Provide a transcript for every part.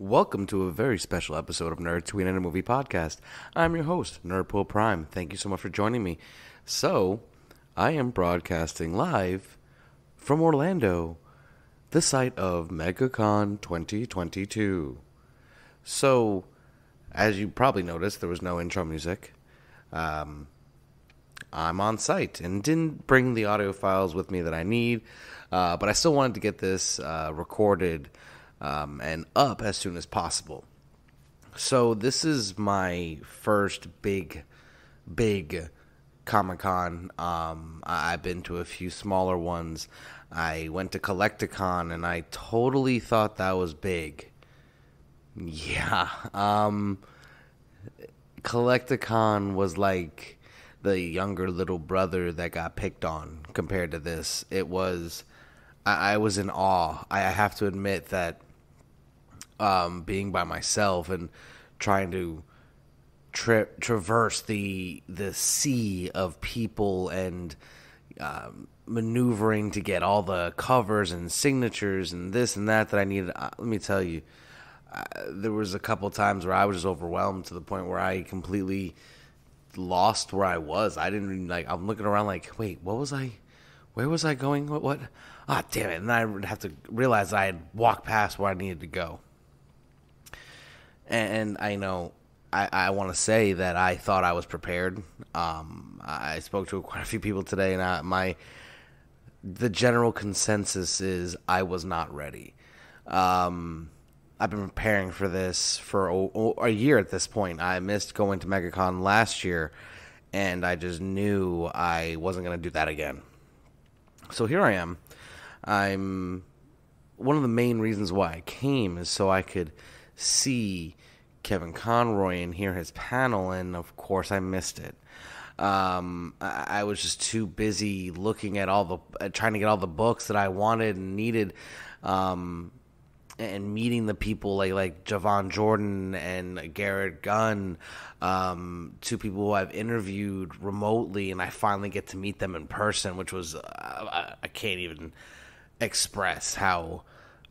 Welcome to a very special episode of Nerd Tweet and a Movie Podcast. I'm your host, Nerdpool Prime. Thank you so much for joining me. So, I am broadcasting live from Orlando, the site of Megacon 2022. So, as you probably noticed, there was no intro music. I'm on site and didn't bring the audio files with me that I need, but I still wanted to get this recorded and up as soon as possible. So this is my first big Comic-Con. I've been to a few smaller ones. I went to Collecticon and I totally thought that was big. Yeah. Collecticon was like the younger little brother that got picked on compared to this. It was, I was in awe. I have to admit that being by myself and trying to traverse the sea of people and maneuvering to get all the covers and signatures and this and that I needed. Let me tell you, there was a couple times where I was just overwhelmed to the point where I completely lost where I was. I didn't even, I'm looking around like, wait, what was I? Where was I going? What? Ah, damn it. And I would have to realize I had walked past where I needed to go. And I know I want to say that I thought I was prepared. I spoke to quite a few people today, and the general consensus is I was not ready. I've been preparing for this for a year at this point. I missed going to Megacon last year, and I just knew I wasn't going to do that again. So here I am. One of the main reasons why I came is so I could see Kevin Conroy and hear his panel, and of course I missed it. I was just too busy looking at trying to get all the books that I wanted and needed, and meeting the people like Javon Jordan and Garrett Gunn, two people who I've interviewed remotely, and I finally get to meet them in person, which was I can't even express how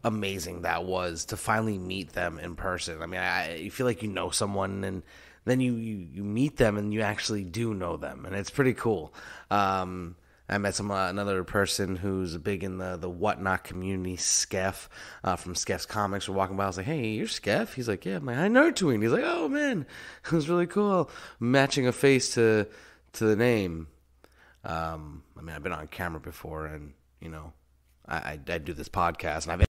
amazing that was to finally meet them in person. I mean, you feel like you know someone, and then you meet them and you actually do know them, and it's pretty cool. I met another person who's big in the whatnot community, Skeff, from Skeff's Comics. We're walking by, I was like, hey, you're Skeff? He's like, yeah, I know Tween. He's like, oh man, it was really cool. Matching a face to the name. I mean, I've been on camera before, and I do this podcast, and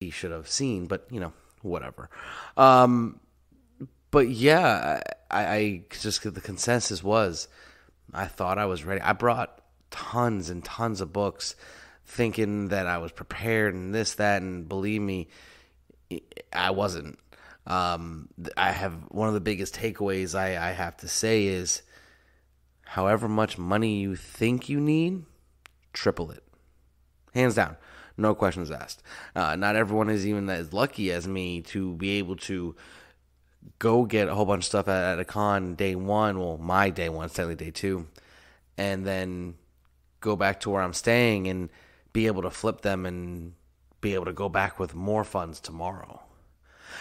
he should have seen, but whatever. But yeah, I just, the consensus was I thought I was ready. I brought tons and tons of books thinking that I was prepared and this, that, and believe me, I wasn't. I have one of the biggest takeaways I have to say is however much money you think you need, triple it. Hands down. No questions asked. Not everyone is even as lucky as me to be able to go get a whole bunch of stuff at a con day one. Well, my day one, it's technically day two. And then go back to where I'm staying and be able to flip them and be able to go back with more funds tomorrow.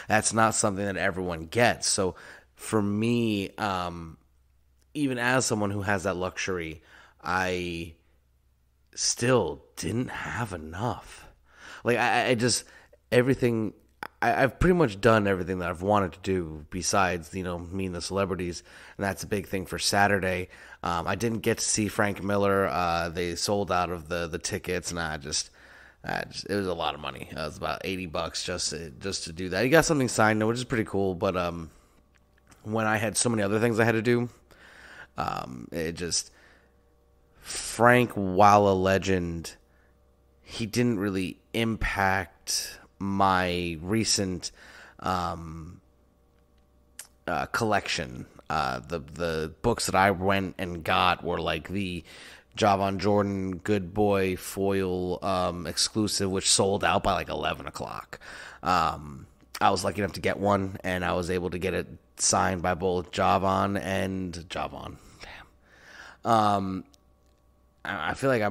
That's not something that everyone gets. So for me, even as someone who has that luxury, I still didn't have enough. I've pretty much done everything that I've wanted to do besides, meeting the celebrities. And that's a big thing for Saturday. I didn't get to see Frank Miller. They sold out of the tickets, and it was a lot of money. It was about $80 just to do that. He got something signed, which is pretty cool. But when I had so many other things I had to do, Frank, while a legend, he didn't really impact my recent collection. The books that I went and got were like the Javon Jordan Good Boy foil exclusive, which sold out by like 11 o'clock. I was lucky enough to get one, and I was able to get it signed by both Javon and Javon. Damn. I feel like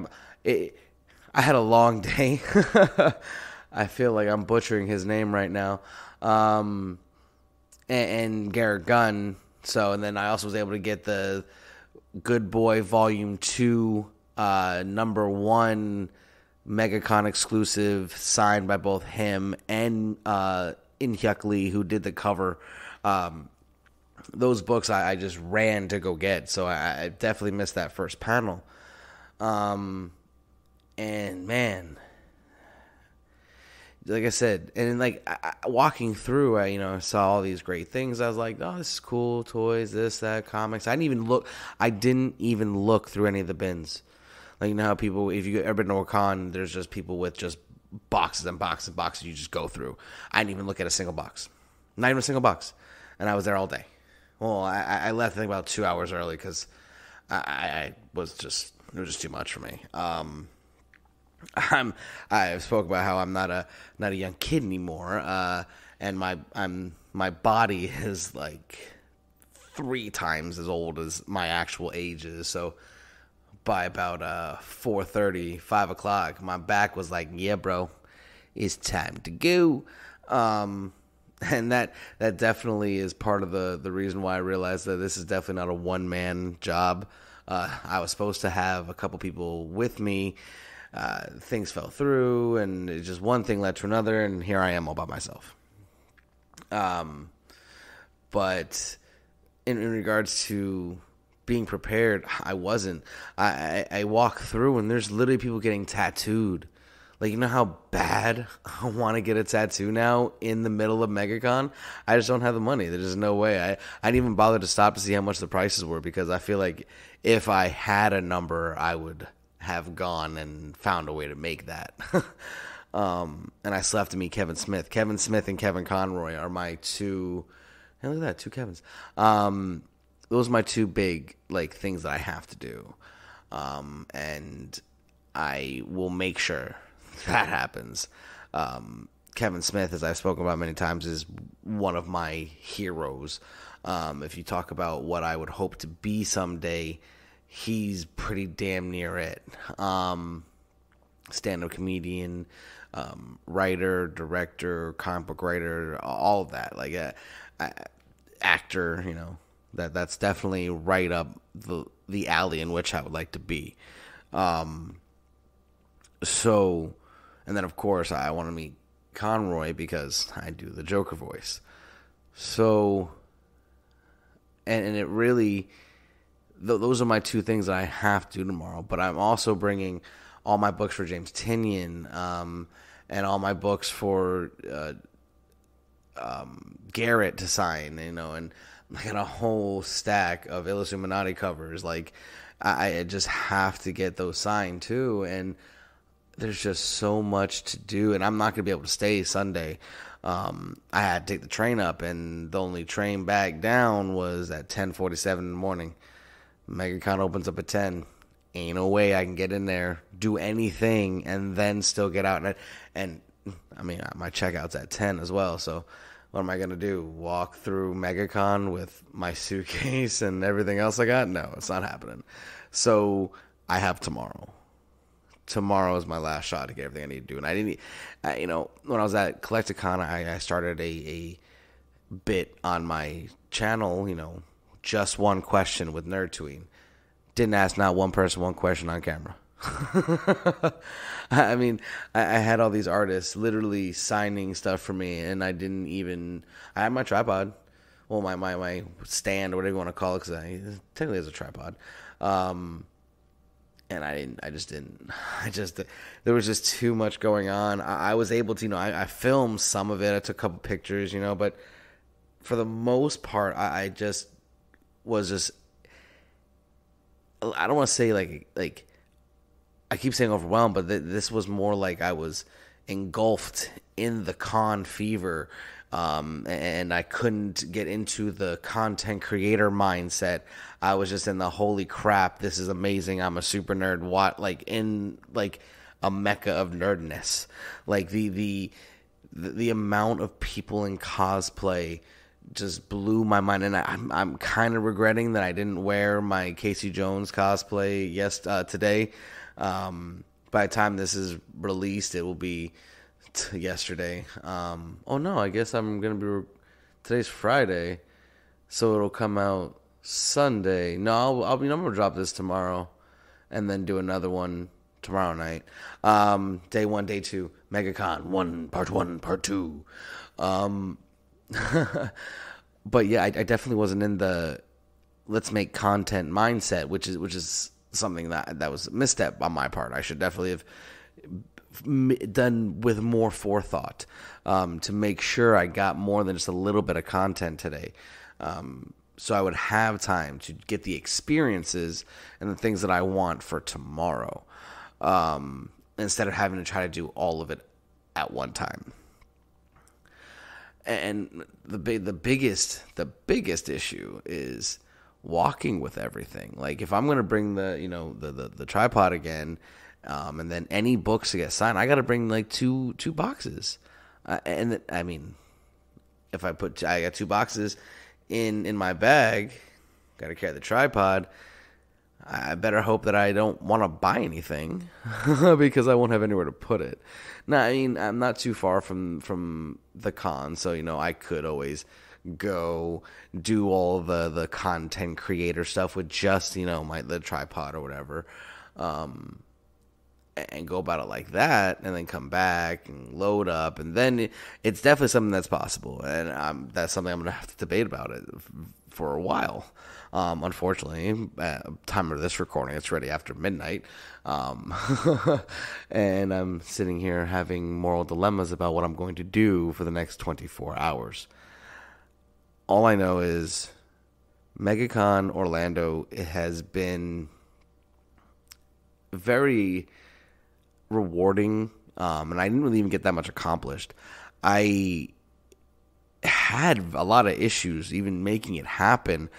I had a long day. I feel like I'm butchering his name right now. And Garrett Gunn. So, and then I also was able to get the Good Boy Volume 2, number 1 Megacon exclusive signed by both him and In-Hyuk Lee, who did the cover. Those books I just ran to go get, so I definitely missed that first panel. And man, like I said, and like walking through, I saw all these great things. I was like, oh, this is cool, toys, this, that, comics. I didn't even look through any of the bins. Like, you know how people, if you ever been to a con, there's just people with just boxes and boxes and boxes you just go through. I didn't even look at a single box. Not even a single box. And I was there all day. Well, I left, I think, about 2 hours early because it was just too much for me. I spoke about how I'm not a young kid anymore, and my body is like 3 times as old as my actual age is. So by about 4:30, 5 o'clock, my back was like, yeah, bro, it's time to go. And that definitely is part of the reason why I realized that this is definitely not a one-man job. I was supposed to have a couple people with me. Things fell through, and it just one thing led to another, and here I am all by myself. But in regards to being prepared, I wasn't. I walk through, and there's literally people getting tattooed. Like, you know how bad I want to get a tattoo now in the middle of Megacon? I just don't have the money. There's just no way. I didn't even bother to stop to see how much the prices were, because I feel like if I had a number, I would have gone and found a way to make that. And I still have to meet Kevin Smith. Kevin Smith and Kevin Conroy are my two. Hey, look at that, 2 Kevins. Those are my 2 big things that I have to do, and I will make sure that happens. Kevin Smith, as I've spoken about many times, is one of my heroes. If you talk about what I would hope to be someday, he's pretty damn near it. Stand-up comedian, writer, director, comic book writer, all of that. Actor, that's definitely right up the alley in which I would like to be. So, and then of course I want to meet Conroy because I do the Joker voice. So, and it really, those are my 2 things that I have to do tomorrow. But I'm also bringing all my books for James Tynion, and all my books for Garrett to sign, and I got a whole stack of Illuminati covers. I just have to get those signed too, and there's just so much to do, and I'm not going to be able to stay Sunday. I had to take the train up, and the only train back down was at 10:47 in the morning. Megacon opens up at 10. Ain't no way I can get in there, do anything, and then still get out. And I mean, my checkout's at 10 as well, so what am I going to do? Walk through Megacon with my suitcase and everything else I got? No, it's not happening. So I have tomorrow. Tomorrow is my last shot to get everything I need to do. And I didn't, when I was at Collecticon, I started a bit on my channel, just one question with nerd tweeting. Didn't ask not one person one question on camera. I mean, I had all these artists literally signing stuff for me, and I had my tripod. Well, my stand, or whatever you want to call it, because technically it's a tripod. And there was just too much going on. I was able to, I filmed some of it. I took a couple pictures, but for the most part, I just was just, I don't want to say like I keep saying overwhelmed, but this was more like I was engulfed in the con fever, and I couldn't get into the content creator mindset. I was just in the holy crap, this is amazing, I'm a super nerd, in a mecca of nerdness. The amount of people in cosplay just blew my mind, and I'm kind of regretting that I didn't wear my Casey Jones cosplay today. By the time this is released, it will be yesterday. Oh no, I guess I'm gonna be. Today's Friday, so it'll come out Sunday. No, I'm gonna drop this tomorrow, and then do another one tomorrow night. Day 1, day 2, Megacon one, part 2. But yeah, I definitely wasn't in the let's make content mindset, which is something that was a misstep on my part. I should definitely have done with more forethought to make sure I got more than just a little bit of content today. So I would have time to get the experiences and the things that I want for tomorrow, instead of having to try to do all of it at one time. And the biggest issue is walking with everything. Like if I'm going to bring the tripod again, and then any books to get signed, I got to bring like two boxes. And I mean, if I got 2 boxes in my bag, got to carry the tripod. I better hope that I don't want to buy anything because I won't have anywhere to put it. Now, I mean, I'm not too far from the con, so, I could always go do all the content creator stuff with just, the tripod or whatever, and go about it like that, and then come back and load up, and then it's definitely something that's possible, and that's something I'm going to have to debate about it for a while. Unfortunately, time of this recording, it's already after midnight, and I'm sitting here having moral dilemmas about what I'm going to do for the next 24 hours. All I know is Megacon Orlando, it has been very rewarding, and I didn't really even get that much accomplished. I had a lot of issues even making it happen.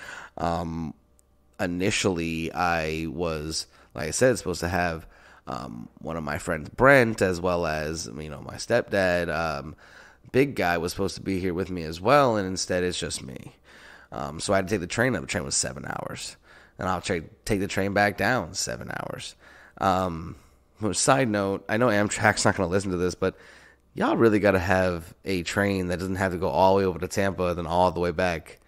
Initially, I was, like I said, supposed to have one of my friends, Brent, as well as my stepdad, Big Guy, was supposed to be here with me as well, and instead it's just me. So I had to take the train up. The train was 7 hours, and I'll take the train back down 7 hours. Side note, I know Amtrak's not going to listen to this, but y'all really got to have a train that doesn't have to go all the way over to Tampa, then all the way back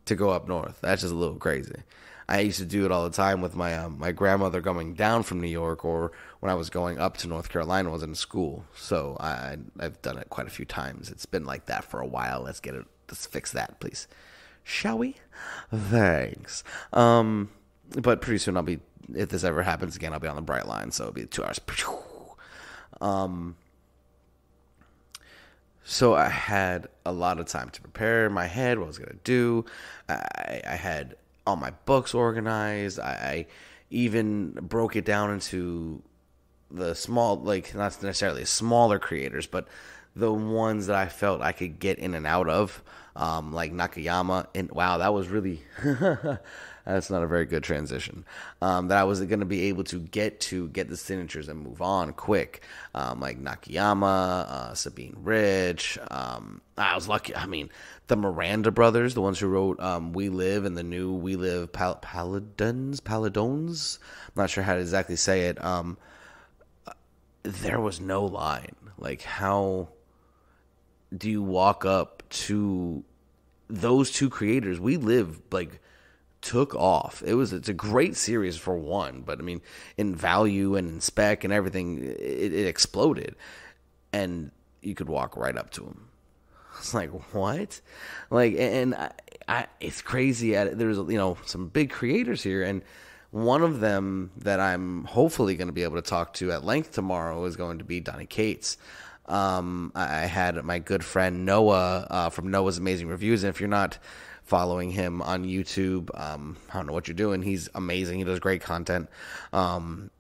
to go up north. That's just a little crazy. I used to do it all the time with my grandmother coming down from New York, or when I was going up to North Carolina when I was in school. So I've done it quite a few times. It's been like that for a while. Let's fix that, please. Shall we? Thanks. But pretty soon if this ever happens again, I'll be on the Bright Line, so it'll be 2 hours. So I had a lot of time to prepare in my head what I was going to do. I had all my books organized. I even broke it down into the small, like not necessarily smaller creators, but the ones that I felt I could get in and out of, like Nakayama. And wow, that was really... That's not a very good transition. That I was going to be able to get the signatures and move on quick. Like Nakayama, Sabine Rich. I was lucky. I mean, the Miranda brothers, the ones who wrote We Live and the new We Live Paladons. I'm not sure how to exactly say it. There was no line. Like, how do you walk up to those 2 creators? We Live, like, took off. It's a great series for one, but I mean, in value and in spec and everything, it exploded, and you could walk right up to them. It's like, what? Like, and I it's crazy. There's some big creators here, and one of them that I'm hopefully going to be able to talk to at length tomorrow is going to be Donnie Cates. I had my good friend Noah from Noah's Amazing Reviews, and if you're not following him on YouTube, I don't know what you're doing. He's amazing. He does great content, and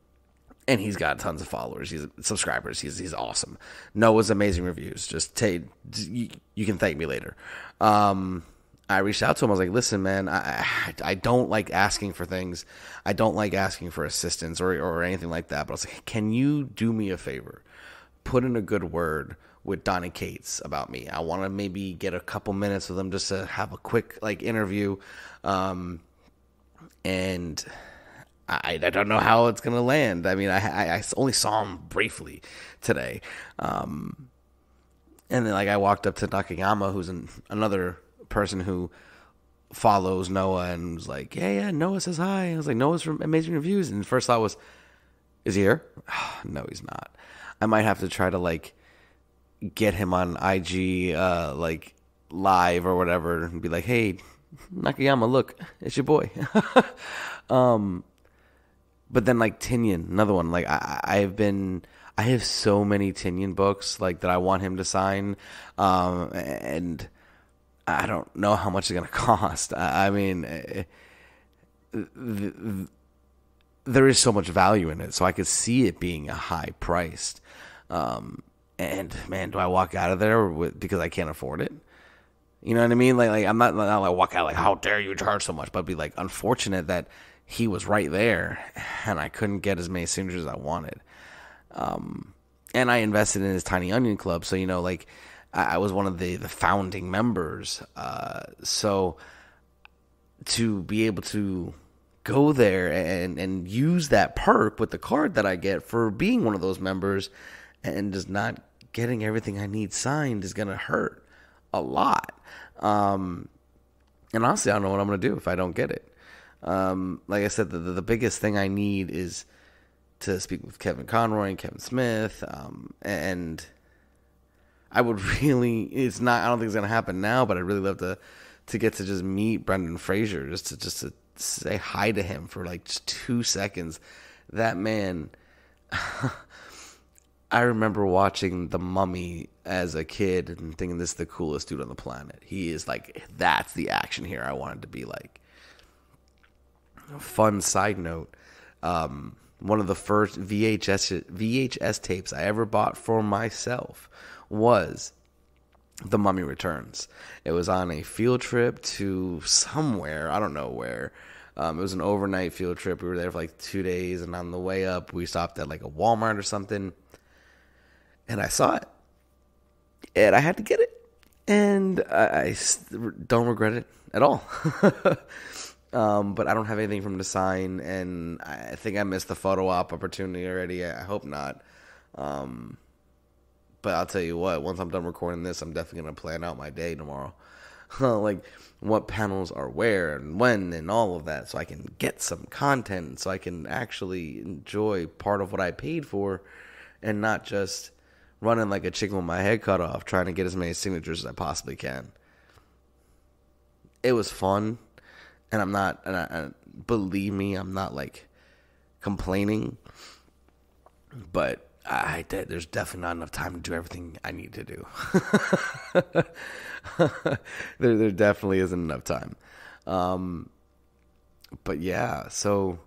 he's got tons of followers. He's subscribers. He's awesome. Noah's Amazing Reviews. Just you can thank me later. I reached out to him. I was like, listen, man, I don't like asking for things. I don't like asking for assistance or anything like that. But I was like, can you do me a favor? Put in a good word with Donnie Cates about me. I want to maybe get a couple minutes with him just to have a quick interview. And I don't know how it's going to land. I mean, I only saw him briefly today. And then, like, I walked up to Nakayama, who's another person who follows Noah, and was like, yeah, Noah says hi. I was like, Noah's from Amazing Reviews. And the first thought was, is he here? No, he's not. I might have to try to, like, get him on IG, like, live or whatever, and be like, hey, Nakayama, look, it's your boy. But then, like, Tinian, another one. Like, I have so many Tinian books, like, that I want him to sign, and I don't know how much it's going to cost. I mean, there is so much value in it, so I could see it being a high priced. And man, do I walk out of there because I can't afford it? You know what I mean? Like I'm not like walk out like, how dare you charge so much? But be like, unfortunate that he was right there and I couldn't get as many signatures as I wanted. And I invested in his Tiny Onion Club, so like I was one of the founding members. So to be able to go there and use that perk with the card that I get for being one of those members and just not getting everything I need signed is gonna hurt a lot. And honestly, I don't know what I'm gonna do if I don't get it. Like I said, the biggest thing I need is to speak with Kevin Conroy and Kevin Smith, and I would really, I don't think it's gonna happen now, but I'd really love to get to just meet Brendan Fraser, just to say hi to him for like just 2 seconds. That man, I remember watching The Mummy as a kid and thinking this is the coolest dude on the planet. He is like, that's the action hero I wanted to be like. Fun side note, one of the first VHS tapes I ever bought for myself was The Mummy Returns. It was on a field trip to somewhere, I don't know where. It was an overnight field trip. We were there for like 2 days, and on the way up, we stopped at like a Walmart or something, and I saw it, and I had to get it, and I don't regret it at all. But I don't have anything from him to sign, and I think I missed the photo op opportunity already. I hope not. But I'll tell you what, once I'm done recording this, I'm definitely going to plan out my day tomorrow. Like, what panels are where and when and all of that, so I can get some content, so I can actually enjoy part of what I paid for and not just running like a chicken with my head cut off trying to get as many signatures as I possibly can. It was fun, and I'm not, believe me, I'm not like complaining, but there's definitely not enough time to do everything I need to do. there definitely isn't enough time. But yeah, so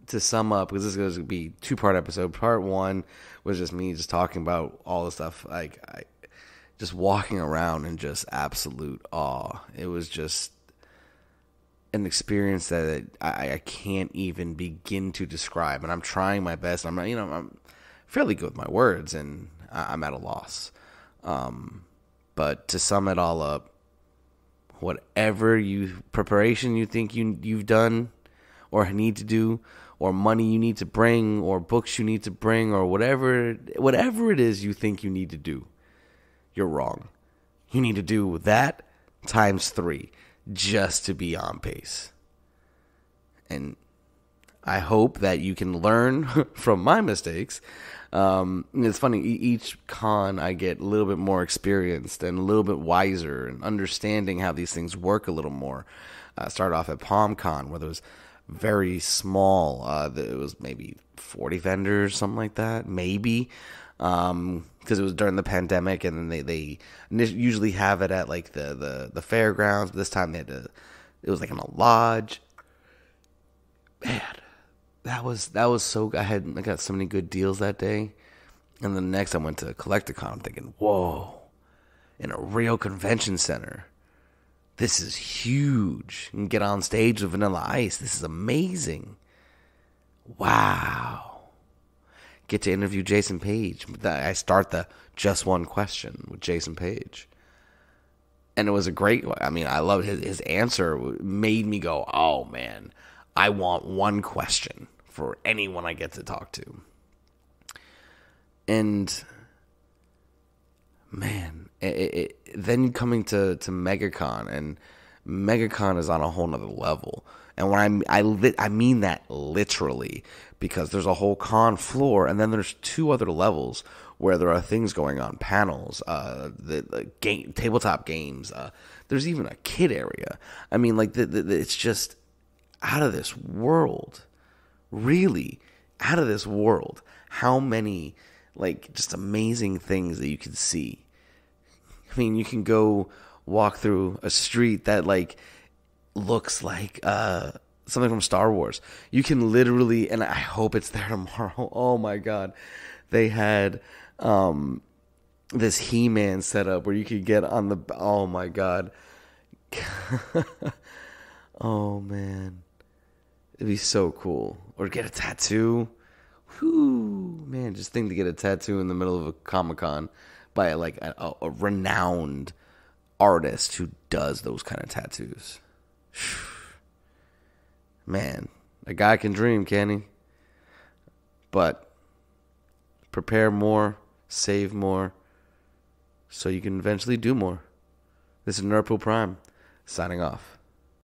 to sum up, because this is going to be 2-part episode. Part 1 was just me just talking about all the stuff, like just walking around in just absolute awe. It was just an experience that I can't even begin to describe, and I'm trying my best. I'm fairly good with my words, and I'm at a loss. But to sum it all up, whatever preparation you think you've done or need to do, or money you need to bring, or books you need to bring, or whatever it is you think you need to do, you're wrong. You need to do that times 3 just to be on pace. And I hope that you can learn from my mistakes. It's funny, each con I get a little bit more experienced and a little bit wiser and understanding how these things work a little more. I started off at PalmCon, where there was very small, it was maybe 40 vendors, something like that, maybe, because it was during the pandemic, and then they usually have it at like the fairgrounds, but this time it was like in a lodge. Man, that was so, I got so many good deals that day. And then next I went to Collecticon. I'm thinking, whoa, in a real convention center, this is huge. You can get on stage with Vanilla Ice. This is amazing. Wow. Get to interview Jason Page. I start the just one question with Jason Page. And it was a great, I loved his answer. Made me go, oh man, I want one question for anyone I get to talk to. And man, Then coming to Megacon, and Megacon is on a whole nother level. And when I mean that literally, because there's a whole con floor, and then there's two other levels where there are things going on, panels, the game, tabletop games. There's even a kid area. I mean, like it's just out of this world, really out of this world. How many like just amazing things that you can see. I mean, you can go walk through a street that like looks like something from Star Wars. You can literally, and I hope it's there tomorrow. Oh my God, they had this He-Man setup where you could get on the. Oh my God, oh man, it'd be so cool. Or get a tattoo. Whew, man, just think to get a tattoo in the middle of a Comic-Con by like a renowned artist who does those kind of tattoos. Man, a guy can dream, can he? But prepare more, save more, so you can eventually do more. This is Nerdpool Prime, signing off.